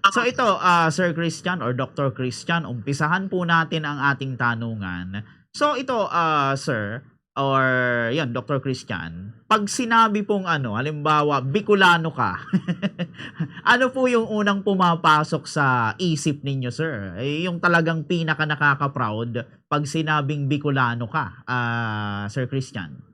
So ito, Sir Christian or Dr. Christian, umpisahan po natin ang ating tanungan. So ito, sir, or yan, Dr. Christian, pag sinabi pong ano, halimbawa, Bicolano ka, ano po yung unang pumapasok sa isip ninyo, sir? Eh, yung talagang pinaka nakaka-proud pag sinabing Bicolano ka, Sir Christian.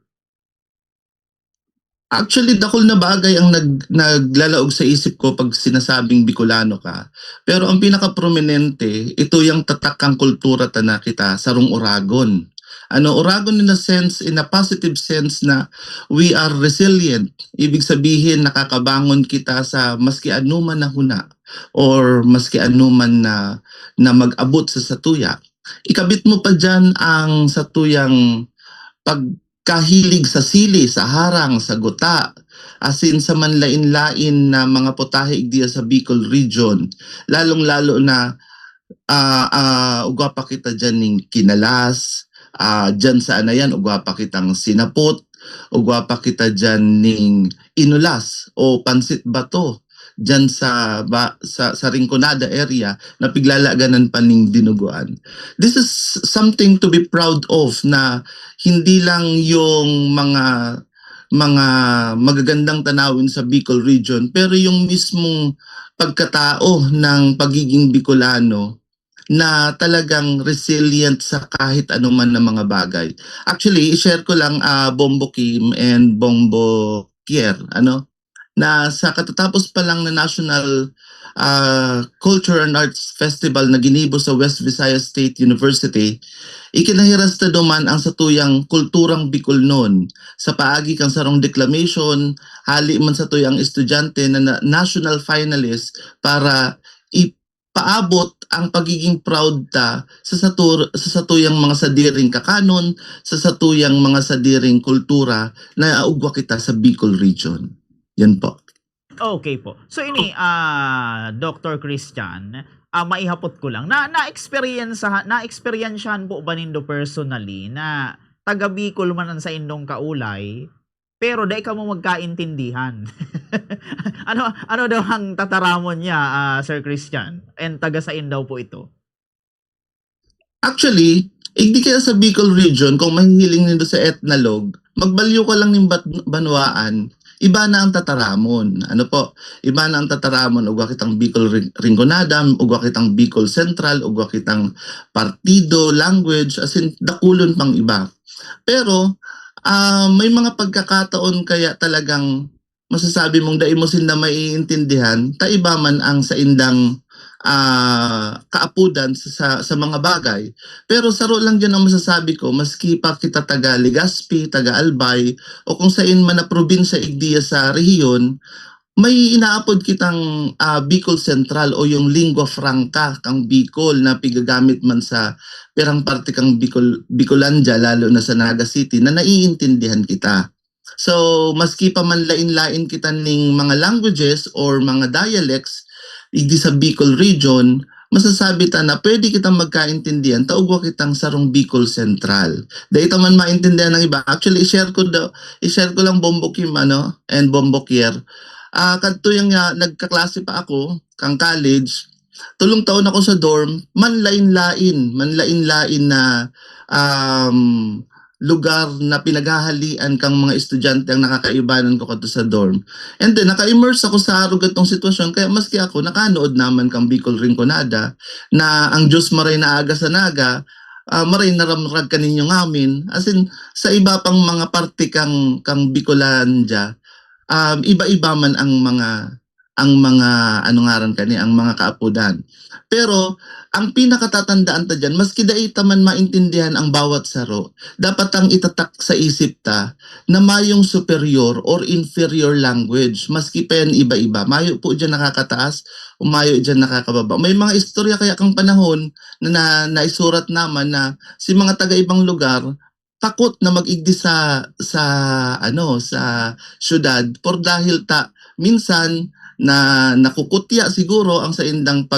Actually, dakol na bagay ang naglalaog sa isip ko pag sinasabing Bicolano ka. Pero ang pinaka-prominente, ito yung tatak kang kultura na kita, sarong Oragon. Oragon in a positive sense na we are resilient. Ibig sabihin, nakakabangon kita sa maski anuman na huna or maski anuman na mag-abot sa satuya. Ikabit mo pa dyan ang satuyang pagkahilig sa sili, sa harang, sa guta, asin sa manlain-lain na mga putahe igdiya sa Bicol region. Lalong-lalo na ugwa pa kita dyan ng kinalas, dyan sa anayan, ugwa pa kitang sinapot, ugwa pa kita dyan ng inulas o pansit bato, dyan sa Rinconada area na piglalaganan pa ning dinuguan. This is something to be proud of na hindi lang yung mga magagandang tanawin sa Bicol region, pero yung mismong pagkatao ng pagiging Bicolano na talagang resilient sa kahit anuman na mga bagay. Actually, i-share ko lang Bombo Kim and Bombo Kier, na sa katatapos pa lang na National Culture and Arts Festival na ginibo sa West Visayas State University, ikinahiras na duman ang satuyang kulturang Bicol noon. Sa paagi kang sarong declamation, hali man sa tuyang estudyante na national finalist para paabot ang pagiging proud ta sa satuyang mga sadiring kakanon, sa satuyang mga sadiring kultura na ugwa kita sa Bicol region. Yan po. Okay po. So ini, Dr. Christian, maihapot ko lang. Na-experiencehan po ba nindo personally na taga Bicol man sa indong kaulay, pero dai ka mo magkaintindihan? ano daw ang tataramon niya, Sir Christian? And taga sa daw po ito? Actually, hindi kaya sa Bicol region, kung mahihiling nindo sa ethnologue, magbalyo ka lang ng banwaan, iba na ang tataramon. Iba na ang tataramon. Ugwa kitang Bicol Rinconada, ugwa kitang Bicol Central, ugwa kitang partido, language, as in dakulon pang iba. Pero may mga pagkakataon kaya talagang masasabi mong dai mo sila maiintindihan, iba man ang sa indang kaapudan sa mga bagay. Pero saro lang dyan ang masasabi ko, maski pa kita taga Legazpi, taga Albay, o kung saan man na probinsya igdiya sa rehiyon, may inaapod kitang Bicol Central o yung lingua franca kang Bicol na pigagamit man sa perang parte kang Bicolandia, lalo na sa Naga City, na naiintindihan kita. So, maski pa man lain-lain kita ning mga languages or mga dialects igdi sa Bicol region, masasabi ta na pwede kitang magkaintindihan, taugwa kitang sarong Bicol Central. Dahil man maintindihan ng iba. Actually, i-share ko lang Bombo Kim and Bombo Kier. Kadto yung nagkaklase pa ako, kang college, tulong taon ako sa dorm, manlain-lain na lugar na pinaghahalian kang mga estudyante ang nakakaibanan ko kadto sa dorm. And then, naka-immerse ako sa gatong sitwasyon, kaya maski ako, nakanood naman kang Bicol Rinconada, na ang Diyos maray na aga sa naga, maray naramrag ka ninyo ngamin. As in, sa iba pang mga parte kang Bicolandia, iba-iba man ang mga ang mga kaapudan. Pero ang pinakatatandaan ta dyan, maski dai ta man maintindihan ang bawat saro, dapat ang itatak sa isip ta na mayong superior or inferior language, maski pa yan iba-iba. Mayo po dyan nakakataas o mayo dyan nakakababa. May mga istorya kaya kang panahon na naisurat naman na si mga taga-ibang lugar takot na mag-igdi sa syudad por dahil minsan na nakukutya siguro ang sa indang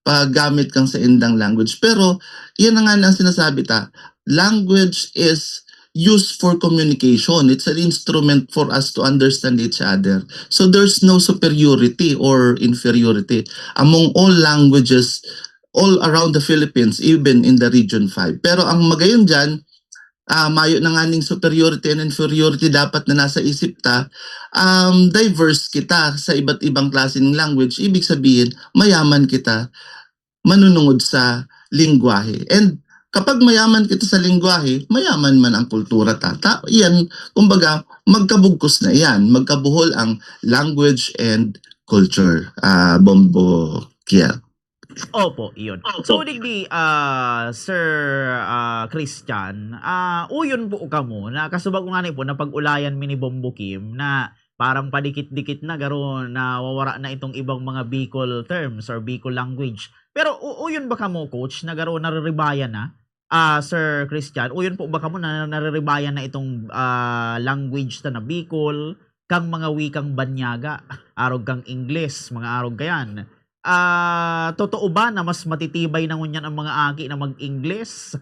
paggamit kang sa indang language. Pero yan na nga ang sinasabi ta, language is used for communication. It's an instrument for us to understand each other. So there's no superiority or inferiority among all languages all around the Philippines, even in the Region 5. Pero ang magayon dyan, mayo na nga ning superiority and inferiority dapat na nasa isip ta, diverse kita sa iba't ibang klase ng language. Ibig sabihin, mayaman kita manunungod sa lingwahe. And kapag mayaman kita sa lingwahe, mayaman man ang kultura ta. Yan, kumbaga, magkabugkos na yan. Magkabuhol ang language and culture. Bombo Kiel. Opo, iyon. So, digdi, Sir Christian, uyon po ka mo, na kasubag ko nga ni po, na pag-ulayan mi ni Bombo Kim, na parang padikit-dikit na garo na wawara na itong ibang mga Bicol terms or Bicol language. Pero uyon ba ka mo, coach, na garo nariribayan na? Sir Christian, uyon po ba ka mo na nariribayan na itong language na Bicol, kang mga wikang banyaga, arog kang Ingles, mga arog kayan. Totoo ba na mas matitibay na ngunyan ang mga aki na mag-Ingles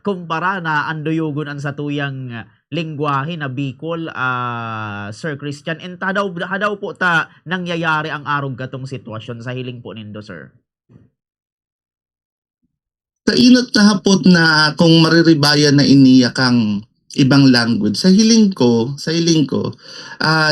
kumpara na andoyogon ang satuyang lingwahe na Bicol, Sir Christian? And hadaw po ta nangyayari ang arog katong sitwasyon sa hiling po nindo, sir? Kainot na hapot na kung mariribayan na iniya kang ibang language. Sa hiling ko,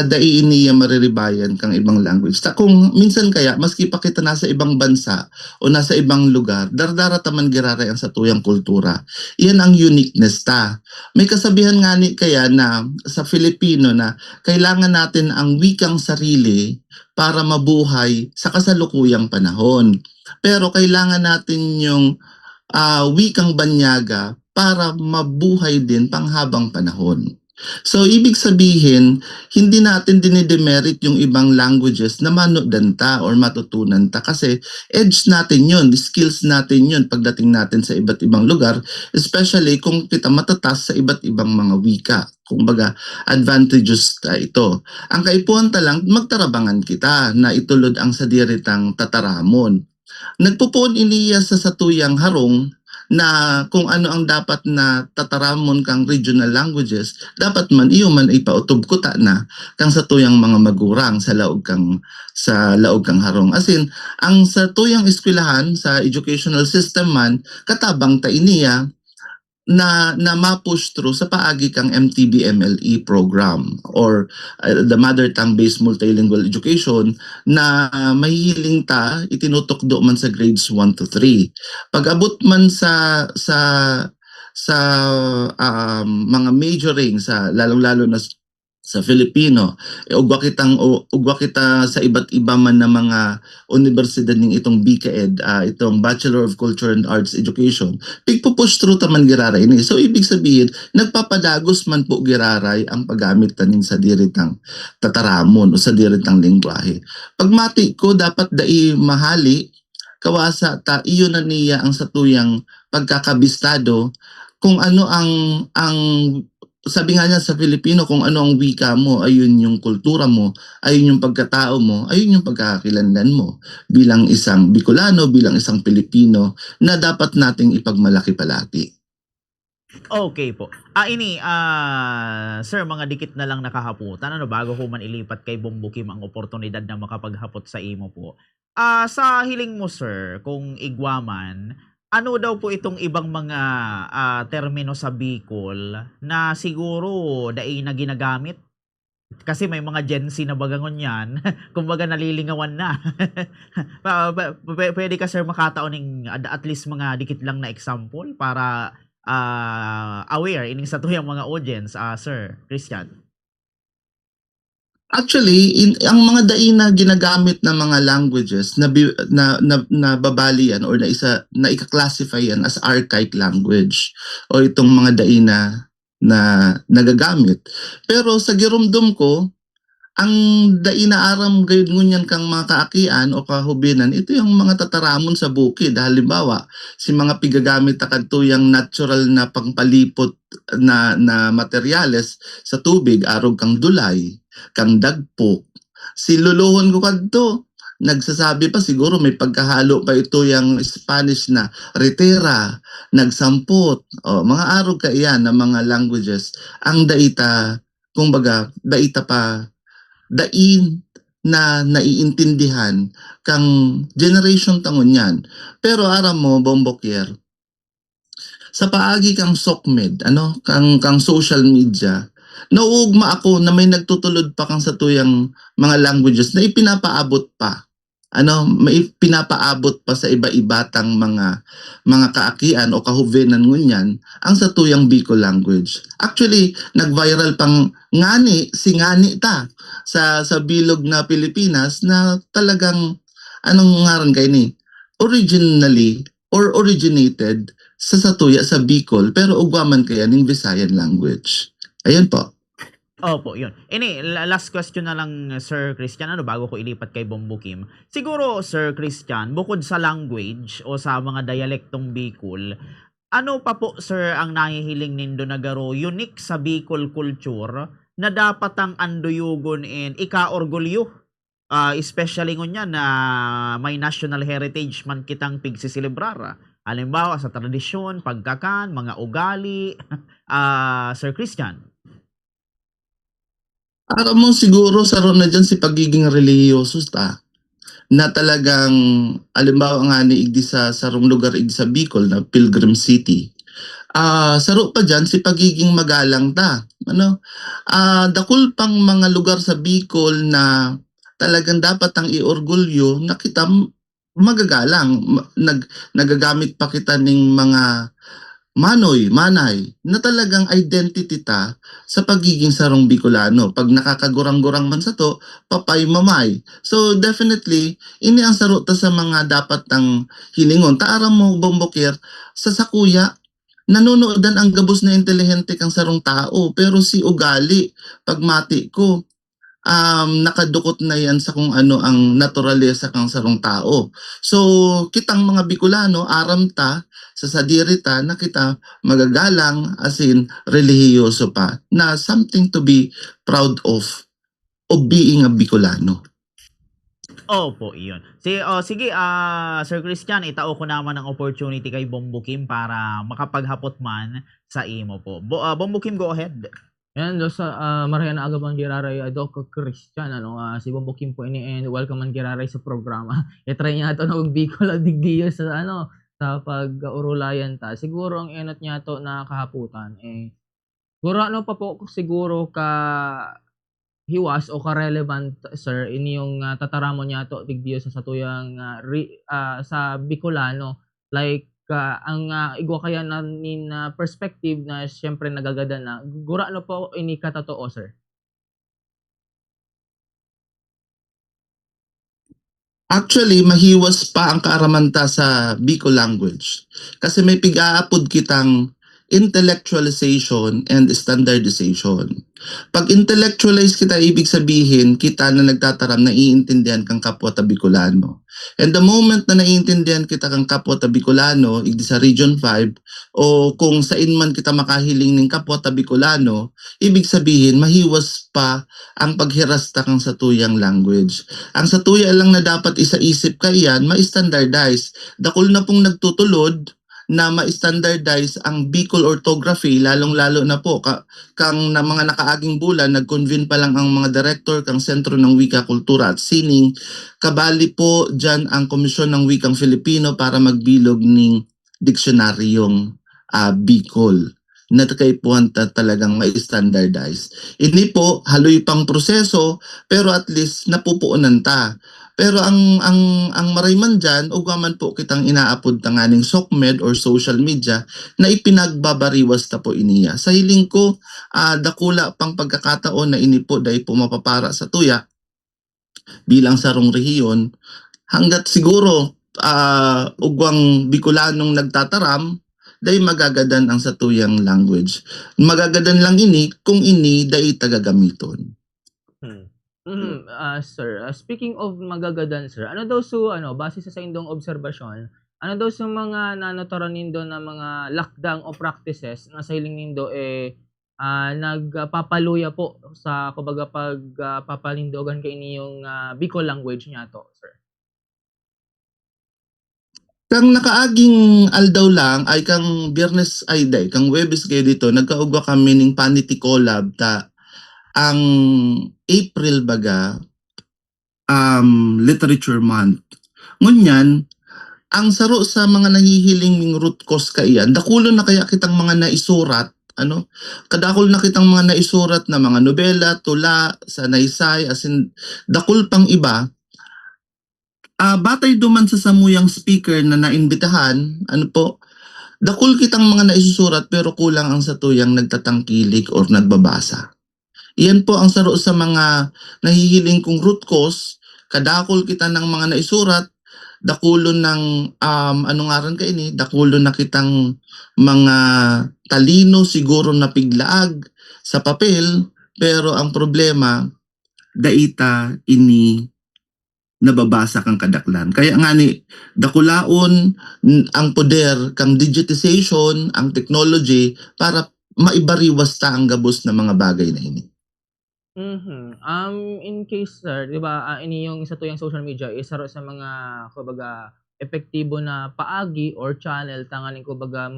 dai iniya mariribayan kang ibang language. Kung minsan kaya, maski pa kita nasa ibang bansa o nasa ibang lugar, dardara taman giraray ang satuyang kultura. Iyan ang uniqueness ta. May kasabihan nga ni kaya na sa Filipino na kailangan natin ang wikang sarili para mabuhay sa kasalukuyang panahon. Pero kailangan natin yung wikang banyaga para mabuhay din panghabang panahon. So, ibig sabihin, hindi natin dinidemerit yung ibang languages na manudanta or matutunan ta kasi edge natin yun, skills natin yun pagdating natin sa iba't ibang lugar, especially kung kita matatas sa iba't ibang mga wika. Kumbaga, advantages ito. Ang kaipuhan lang, magtarabangan kita na itulod ang sadiritang tataramon. Nagpupuon iniya sa satuyang harong na kung ano ang dapat na tataramon kang regional languages, dapat man iyo man ipautob ko ta na kang satuyang mga magurang sa laog kang harong. As in, ang satuyang eskwelahan sa educational system man katabang ta iniya na ma-push through sa paagi kang MTB-MLE program or the mother tongue based multilingual education na mahihiling ta itinutok do man sa grades 1 to 3. Pag-abot man sa mga majoring sa lalong-lalo na sa Filipino, ugwa kita sa iba't iba man na mga universidad ning itong BCAED, itong Bachelor of Culture and Arts Education, pigpupush through taman giraray ni. So ibig sabihin, nagpapadagos man po giraray ang paggamit taning sa diritang tataramon o sa diritang lingwahe. Pagmati ko, dapat dai mahali, kawasa ta iyo na niya ang satuyang pagkakabistado kung ano ang sabi nga niya sa Filipino, kung ano ang wika mo, ayun yung kultura mo, ayun yung pagkatao mo, ayun yung pagkakakilanlan mo bilang isang Bicolano, bilang isang Pilipino na dapat nating ipagmalaki palagi. Okay po. Sir, mga dikit na lang nakahaputan. Bago ko man ilipat kay Bombo Kim ang oportunidad na makapaghapot sa imo po. Sa hiling mo, sir, kung igwaman, ano daw po itong ibang mga termino sa Bicol na siguro dai na ginagamit? Kasi may mga Gen Z na bagangon yan. Kumbaga nalilingawan na. Pwede ka, sir, makataon at least mga dikit lang na example para aware ining sa tuyang mga audience, Sir Christian. Actually, ang mga dai na ginagamit na mga languages na babalian or na ika-classify yan as archaic language o itong mga dai na nagagamit. Pero sa girumdum ko, ang dai na aram gayud ngunyan kang mga kaakian o kahubinan, ito yung mga tataramon sa bukid. Halimbawa, si mga pigagamit takadtuyang natural na pangpalipot na materyales sa tubig, arog kang dulay, kang dagpok. Si luluhon ko kadto, nagsasabi pa siguro may pagkahalo pa ito yung Spanish na retera, nagsamput, mga arog ka iyan ng mga languages. Ang daita, kumbaga, daita pa, dain na naiintindihan kang generation tangon yan. Pero aram mo, Bombokyer, sa paagi kang sokmed, kang social media, nauugma ako na may nagtutulod pa kang sa tuyang mga languages na ipinapaabot pa. May pinapaabot pa sa iba-ibatang mga kaakian o kahuvenan ngunyan ang sa tuyang Bicol language. Actually, nag-viral pang si ngani ta sa bilog na Pilipinas na talagang anong ngaran kay ni originally or originated sa Satuya sa Bicol pero ugwaman kaya ning Visayan language. Ayun po. Opo, yun. Last question na lang, Sir Christian, bago ko ilipat kay Bombo Kim. Siguro, Sir Christian, bukod sa language o sa mga dialektong Bicol, ano pa po, Sir, ang nahihiling nindo na garo unique sa Bicol culture na dapat ang anduyugon and ika-orgulyo? Especially ngunyan na may national heritage man kitang pigsisilibrar. Halimbawa, sa tradisyon, pagkakan, mga ugali, Sir Christian. Aram mo siguro saron na dyan si pagiging relihiyoso ta na talagang alimbawa nga ni igdi sa sarong lugar igdi sa Bicol na Pilgrim City. Saro pa dyan si pagiging magalang ta. Dakul pang mga lugar sa Bicol na talagang dapat ang iorgulyo na kita magagalang. Nagagamit pa kita ng mga manay, na talagang identity ta sa pagiging sarong Bicolano. Pag nakakagurang-gurang man sa to, papay mamay. So definitely, ini ang saro ta sa mga dapat ang hilingon. Taaram mo, Bombokir, sa sakuya, nanonoodan ang gabos na intelihente kang sarong tao. Pero si ugali, pagmati ko, nakadukot na yan sa kung ano ang naturalesa kang sarong tao. So, kitang mga Bicolano, aram ta, sa sadirita na kita magagalang as in relihiyoso pa na something to be proud of being a Bicolano. Opo, iyon. Sige, Sir Christian, itao ko naman ang opportunity kay Bombo Kim para makapaghapot man sa imo po. Bombo Kim, go ahead. Yan do sa Mariana Agabang Giraray Doc Christian si Bombo Kim po ini and welcome man Giraray sa programa. I-try niya to na Bicol digdiyo sa sa pag-urulayan ta. Siguro ang enot niya to na kahaputan siguro pa po siguro ka hiwas o ka-relevant sir ini yung tataramon niya to digdiyo sa satuyang sa Bicolano like ang igwa kaya nanin perspective na siyempre nagagada na gura po ini katotoo sir. Actually, mahiwas pa ang kaaramanta sa Bicol language. Kasi may pig-aapod kitang intellectualization and standardization. Pag intellectualize kita, ibig sabihin, kita na nagtataram, naiintindihan kang kapwa ta Bicolano. And the moment na naiintindihan kita kang kapwa ta Bicolano, igdi sa Region 5, o kung sain man kita makahiling ng kapwa ta Bicolano, ibig sabihin, mahiwas pa ang paghirasta kang satuyang language. Ang satuya lang na dapat isa-isip ka iyan, ma-standardize. Dakol na pong nagtutulod na ma-standardize ang Bicol orthography, lalong-lalo na po kang na mga nakaaging bulan, nag-convene pa lang ang mga director kang Sentro ng Wika, Kultura at Sining. Kabali po dyan ang Komisyon ng Wikang Filipino para magbilog ng diksionaryong Bicol na kay puwanta talagang ma-standardize. Ini po, haloy pang proseso, pero at least napupuunan ta. Pero ang marayman dyan, ugaman po kitang inaapod ta nganing SOCMED or social media na ipinagbabariwas ta po iniya. Sa hiling ko, dakula pang pagkakataon na ini po dahil po mapapara sa tuya bilang sarong rehiyon, hanggat siguro ugwang Bicolanong nagtataram, dahil magagadan ang satuyang language. Magagadan lang ini kung ini dahil tagagamiton. Sir, speaking of magagadan sir, ano daw base sa indong obserbasyon, ano daw sa mga nanotaran nindo na mga lakdang o practices na sa hiling nindo nagpapaluya po sa kumbaga pagpapalindogan kay inyong Bicol language niya to, sir? Kang nakaaging aldaw lang ay kang Biyernes ay day, kang Huwebes kayo dito, nagkaugwa kami ning Panity Collab ta ang April baga Literature Month. Ngunyan, ang saro sa mga nahihiling ming root cause kaiyan, dakulo na kaya kitang mga naisurat, ano? Kadakol na kitang mga naisurat na mga nobela, tula, sanaysay, as in, dakul pang iba. Batay duman sa samuyang speaker na naimbitahan, ano po, dakul kitang mga naisusurat pero kulang ang satuyang nagtatangkilik or nagbabasa. Iyan po ang saro sa mga nahihiling kong root cause, kadakol kita ng mga naisurat, dakulon ng ano nga ron ka ini, dakulon na kitang mga talino siguro na piglaag sa papel, pero ang problema daita ini nababasa kang kadaklan. Kaya nga ni dakulaon ang poder kang digitization, ang technology para maibariwas ta ang gabos na mga bagay na ini. In case sir, 'di ba, ini yung isa to yung social media isa ro sa mga kumbaga epektibo na paagi or channel tanganing kumbaga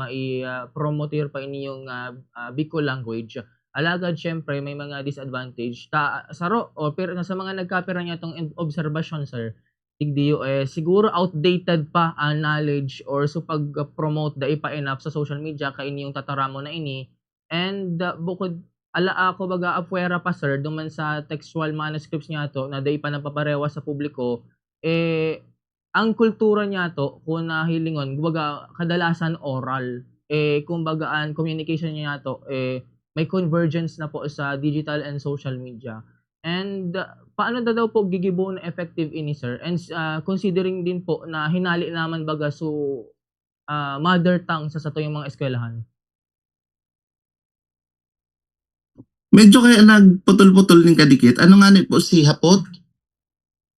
promote pa ini yung Bicol language. Alagad siyempre may mga disadvantage saro o pero sa mga nagkapira niya tong obserbasyon sir. Tigdiyo siguro outdated pa ang knowledge or so pag-promote dai pa enough sa social media kay ini yung tataramo na ini and bukod ako baga afuera pa sir duman sa textual manuscripts niya to na dai pa napaparewa sa publiko ang kultura niya to kung nahilingon kumbaga kadalasan oral kumbaga ang communication niya to may convergence na po sa digital and social media and paano daw po gigibo na effective ini sir and considering din po na hinali naman baga so mother tongue sa sato yung mga eskwelahan. Medyo kaya nagputol-putol ning kadikit. Ano nga ni po si Hapot?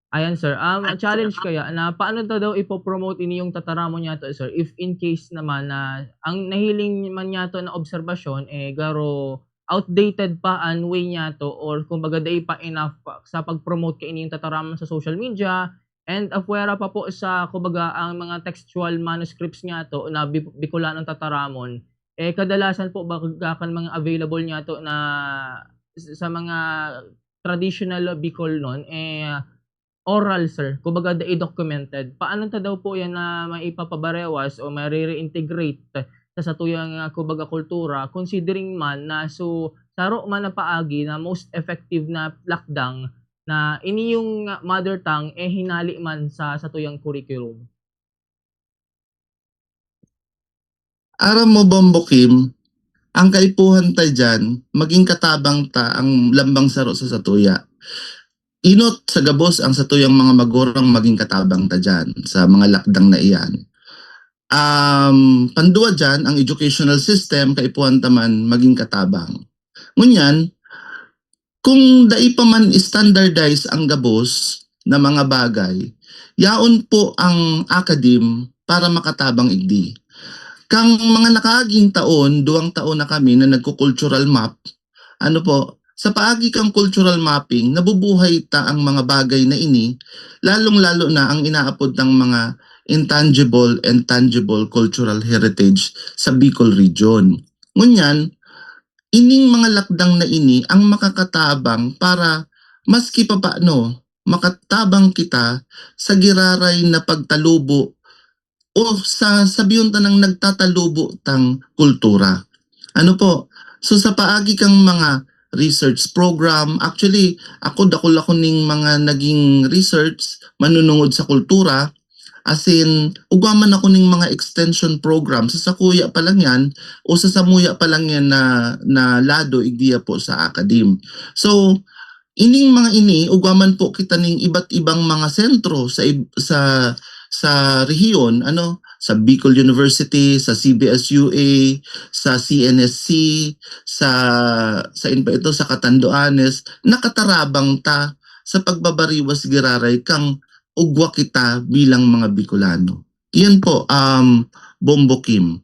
Ayan sir, challenge kaya na paano daw ipo-promote ini yung tataramo niya to sir if in case naman na ang nahiling man niya to na obserbasyon garo outdated pa ang way niya to or kumbaga dai pa enough sa pag-promote kay ini yung tataramo sa social media and afuera pa po sa kumbaga ang mga textual manuscripts niya to na Bicolanong tataramon kadalasan po bagakan mga available niya to na sa mga traditional Bicol nun oral sir, kumbaga documented. Paano ta daw po yan na maipapabarewas o mai-reintegrate sa satuyang kumbaga kultura considering man na so saro man na paagi na most effective na lakdang na ini yung mother tongue hinali man sa satuyang curriculum. Aram mo Bombo Kim, ang kaipuhan ta dyan, maging katabang ta ang lambang saro sa satuya. Inot sa gabos ang satuyang mga magorang maging katabang ta dyan sa mga lakdang na iyan. Pandua dyan, ang educational system, kaipuhan taman maging katabang. Ngunyan, kung dai pa man standardize ang gabos na mga bagay, yaon po ang academe para makatabang igdi. Kang mga nakaaging taon, 2 taon na kami na nagko-cultural map, ano po, sa paagi kang cultural mapping, nabubuhay ta ang mga bagay na ini, lalong-lalo na ang inaapod ng mga intangible and tangible cultural heritage sa Bicol region. Ngunyan, ining mga lakdang na ini ang makakatabang para maski pa paano, makatabang kita sa giraray na pagtalubo o sa sabiyon tanang nagtatalubo tang kultura. Ano po? So sa paagi kang mga research program, actually ako dakol ako ning mga naging research manunungod sa kultura as in ugaman ako ning mga extension program sa sakuya pa lang yan o sa samuya pa lang yan na lado igdiya po sa academe. So ining mga ini ugaman po kita ning iba't ibang mga sentro sa rehiyon, ano, sa Bicol University, sa CBSUA, sa CNSC, sa sa Catanduanes, nakatarabang ta sa pagbabariwas giraray kang ugwa kita bilang mga Bicolano. Iyan po, Bombo Kim.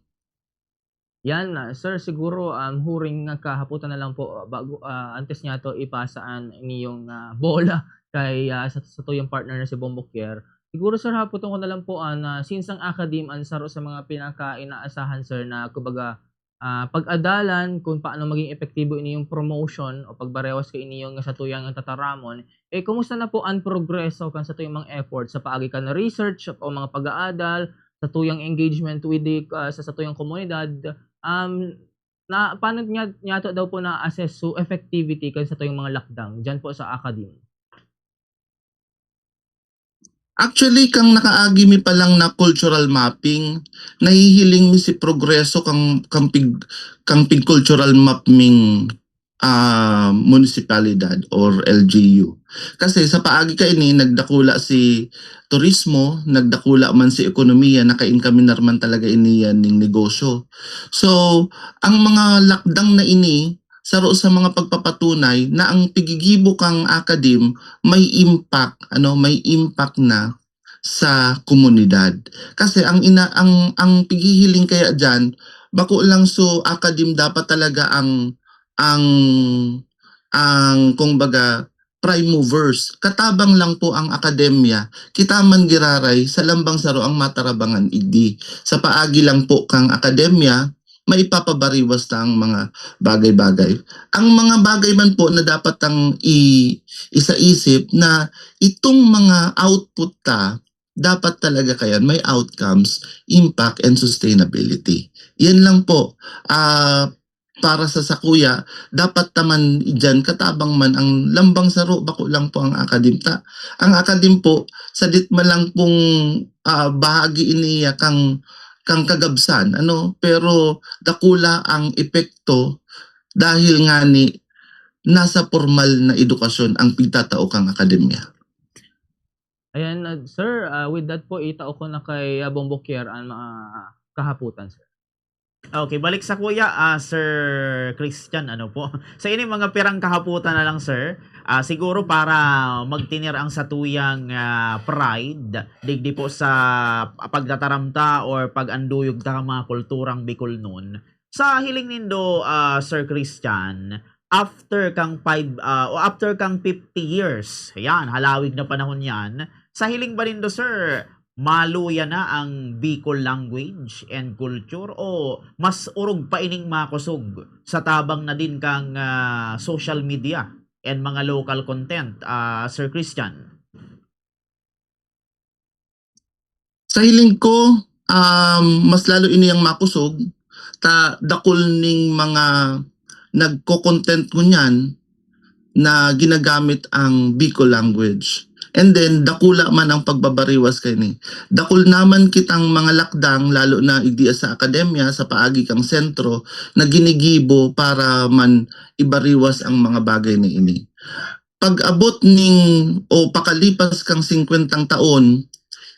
Yan sir siguro huring nagkahaputan na lang po bago antes niya to ipasaan ini yung bola kay sa tuyong partner na si Bombo Kier. Siguro sir haputon ko na lang po, na since ang academe ang saro sa mga pinaka-inaasahan sir na kumbaga, pag-adalan kung paano maging epektibo ini yung promotion o pagbarewas kay ini yung satuyang ang tataramon, kumusta na po ang progreso kan satuyang mga effort sa paagi kan na research o mga pag-aadal, satuyang engagement with the sa satuyang komunidad, na paano niyato daw po na-assess so effectivity kan satuyang mga lakdang diyan po sa academe? Actually, kang nakaagi mi pa lang na cultural mapping, nahihiling mi si progreso kang pig cultural mapping munisipalidad or LGU. Kasi sa paagi ka ini nagdakula si turismo, nagdakula man si ekonomiya, naka-income man talaga iniyan ning negosyo. So, ang mga lakdang na ini saro sa mga pagpapatunay na ang pigigibo kang academe may impact na sa komunidad. Kasi ang pighihiling kaya diyan bako lang so academe dapat talaga ang kumbaga prime movers. Katabang lang po ang akademya. Kita man giraray sa lambang saro ang matarabangan igdi. Sa paagi lang po kang akademya maipapabariwas na ang mga bagay-bagay. Ang mga bagay man po na dapat ang isaisip na itong mga output dapat talaga kaya may outcomes, impact, and sustainability. Yan lang po. Para sa sakuya, dapat taman dyan katabang man ang lambang saro, bako lang po ang akademta. Ang akadim po, sadit man lang pong bahagi iniya kang kagabsan, pero dakula ang epekto dahil nga ni nasa formal na edukasyon ang pigtatao kang akademya. Ayan, sir, with that po itao ko na kay Bombokier ang mga kahaputan sir. Okay, balik sa kuya, Sir Christian, sa ini mga pirang kahaputan na lang sir, siguro para magtinir ang satuyang pride, digdi po sa pagdataramta or pag-anduyog ta mga kulturang Bicol nun. Sa hiling nindo, Sir Christian, after kang 50 years, ayan, halawig na panahon yan, sa hiling ba nindo sir, maluya na ang Bicol language and culture o mas urog pa ining makusog sa tabang na din kang social media and mga local content, Sir Christian? Sa hiling ko, mas lalo ini ang makusog, dakol ning mga nagko-content ngunyan na ginagamit ang Bicol language. And then, dakula man ang pagbabariwas kay ni. Dakul naman kitang mga lakdang, lalo na igdiya sa akademya, sa paagi kang sentro, na ginigibo para man ibariwas ang mga bagay na ini. Pag-abot o pakalipas kang 50 taon,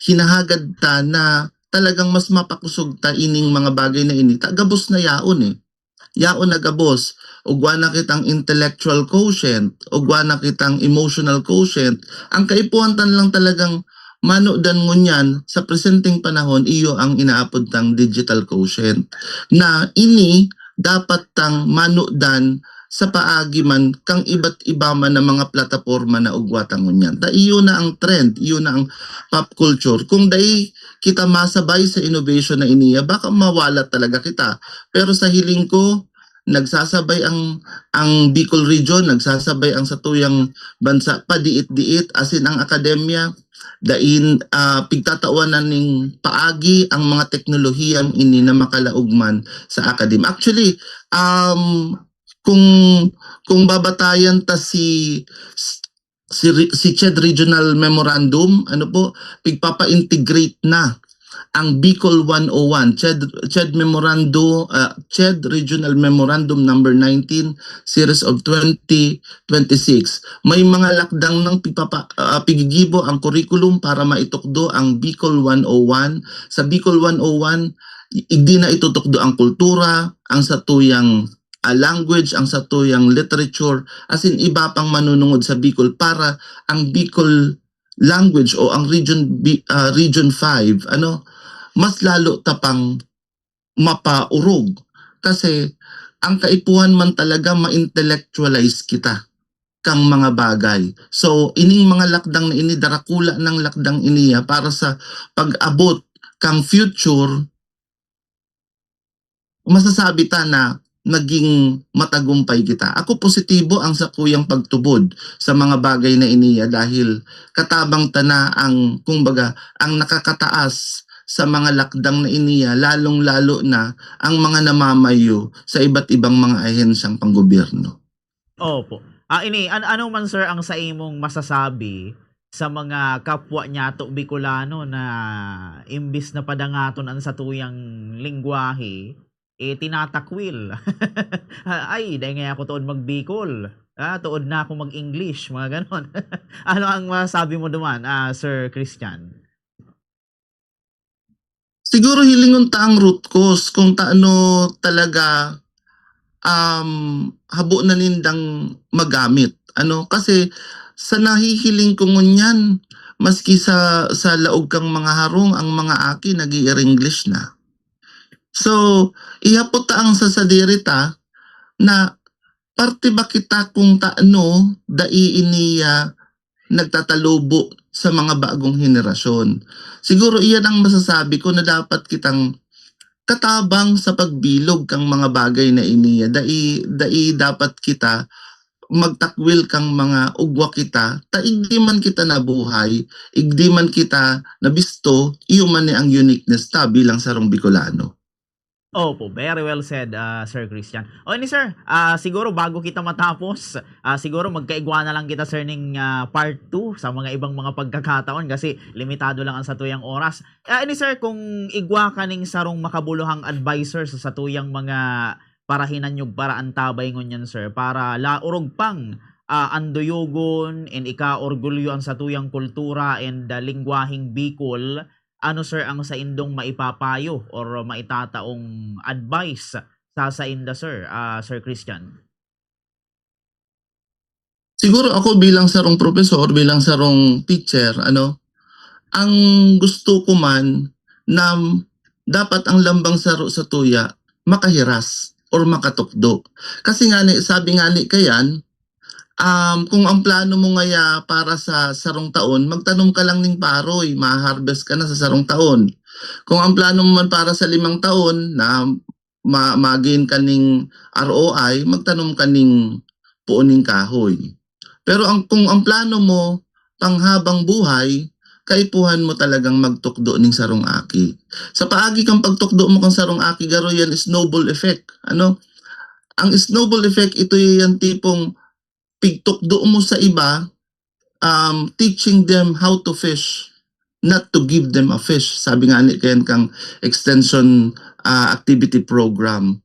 hinahagad ta na talagang mas mapakusog ta ining mga bagay na ini. Gabos na yaon yaon na gabos. Ugwa na kitang intellectual quotient, ugwa na kitang emotional quotient. Ang kaipuhantan lang talagang manudan ngunyan sa presenting panahon, iyo ang inaapod tang digital quotient. Na ini dapat tang manudan sa paagi man kang iba't iba man na mga plataporma na ugwa tang ngunyan. Iyo na ang trend, iyo na ang pop culture. Kung dai kita masabay sa innovation na iniya, baka mawala talaga kita. Pero sa hiling ko, nagsasabay ang Bicol region, nagsasabay ang satuyang bansa padiit-diit, asin ang akademya dain pigtatawanan ning paagi ang mga teknolohiyang ini na makalaugman sa academe. Actually, kung babatayan ta si CHED Regional Memorandum, pigpapa-integrate na ang Bicol 101, CHED Regional Memorandum number 19 series of 2026. May mga lakdang ng pigigibo ang curriculum para maitukdo ang Bicol 101. Sa Bicol 101, igdi na itutukdo ang kultura, ang satuyang language, ang satuyang literature, as in iba pang manunungod sa Bicol para ang Bicol language o ang region 5 mas lalo tapang mapaurog kasi ang kaipuhan man talaga ma-intellectualize kita. kang mga bagay. So ining mga lakdang na ini darakula ng lakdang iniya para sa pag-abot kang future, masasabi ta na naging matagumpay kita. Ako positibo ang sakuyang pagtubod sa mga bagay na iniya dahil katabang tana ang kumbaga ang nakakataas sa mga lakdang na iniya, lalong-lalo na ang mga namamayo sa iba't ibang mga ahensyang panggobyerno. Opo. Ano man sir ang sa imong masasabi sa mga kapwa niyato Bicolano na imbis na padangaton ang satuyang lingwahe, tinatakwil. Ay, dahil nga ako tuod mag-Bicol. Tuod na ako mag-English, mga ganon. Ano ang masasabi mo duman, Sir Christian? Siguro hilingon ta ang root cause kung taano talaga habo na nindang magamit. Kasi sa nahihiling ko ngunyan, maski sa laog kang mga harong, ang mga aki nag-i-English na. So, ihapot ta ang sasadirita na parte ba kita kung taano dai nagtatalubo sa mga bagong henerasyon. Siguro iyan ang masasabi ko na dapat kitang katabang sa pagbilog kang mga bagay na iniya. Dai dapat kita magtakwil kang mga ugwa kita, igdi man kita nabuhay, igdi man kita nabisto, iyo man ni ang uniqueness ta bilang sarong Bicolano. Opo, very well said, Sir Christian. O ni sir, siguro bago kita matapos, siguro magkaigwa na lang kita sir ning part 2 sa mga ibang mga pagkakataon kasi limitado lang ang satuyang oras. Ni sir, kung igwa ka ning sarong makabuluhang advisor sa satuyang mga parahinan yung paraan tabay ngunyan sir, para laurog pang anduyugon and ika-orgulyo ang satuyang kultura and lingwaheng Bicol, ano sir ang sa indong maipapayo or maitataong advice sa inda sir, Sir Christian? Siguro ako bilang sarong profesor, bilang sarong teacher, ang gusto ko man na dapat ang lambang saro sa tuya makahiras or makatukdo. Kasi nga ni, sabi nga ni kayan, kung ang plano mo ngaya para sa sarong taon, magtanom ka lang ning paroy, ma-harvest ka na sa sarong taon. Kung ang plano mo man para sa 5 taon na ma-gain ka ning ROI, magtanom ka ning puuning kahoy. Pero kung ang plano mo panghabang buhay, kaipuhan mo talagang magtukdo ning sarong aki. Sa paagi kang pagtukdo mo kang sarong aki, garo yan snowball effect. Ang snowball effect, ito yung tipong pigtukdo mo sa iba, teaching them how to fish, not to give them a fish. Sabi nga ni kayan kang extension activity program.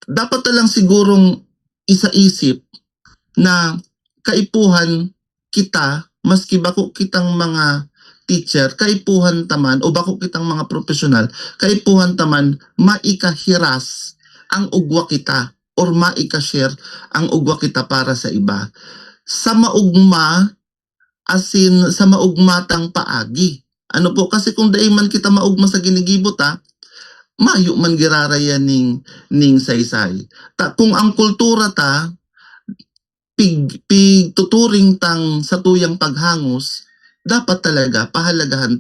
Dapat na lang sigurong isaisip na kaipuhan kita, maski bako kitang mga teacher, kaipuhan taman, o bako kitang mga profesional, kaipuhan taman, maikahiras ang ugwa kita or maika-share ang ugwa kita para sa iba. Sa maugma, asin sa maugmatang paagi. Kasi kung dai man kita maugma sa ginigibot mayo man girarayan ning saysay. Kung ang kultura ta, tuturing tang sa tuyang paghangos, dapat talaga pahalagahan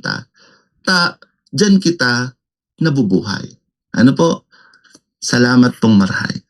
dyan kita nabubuhay. Salamat pong marhay.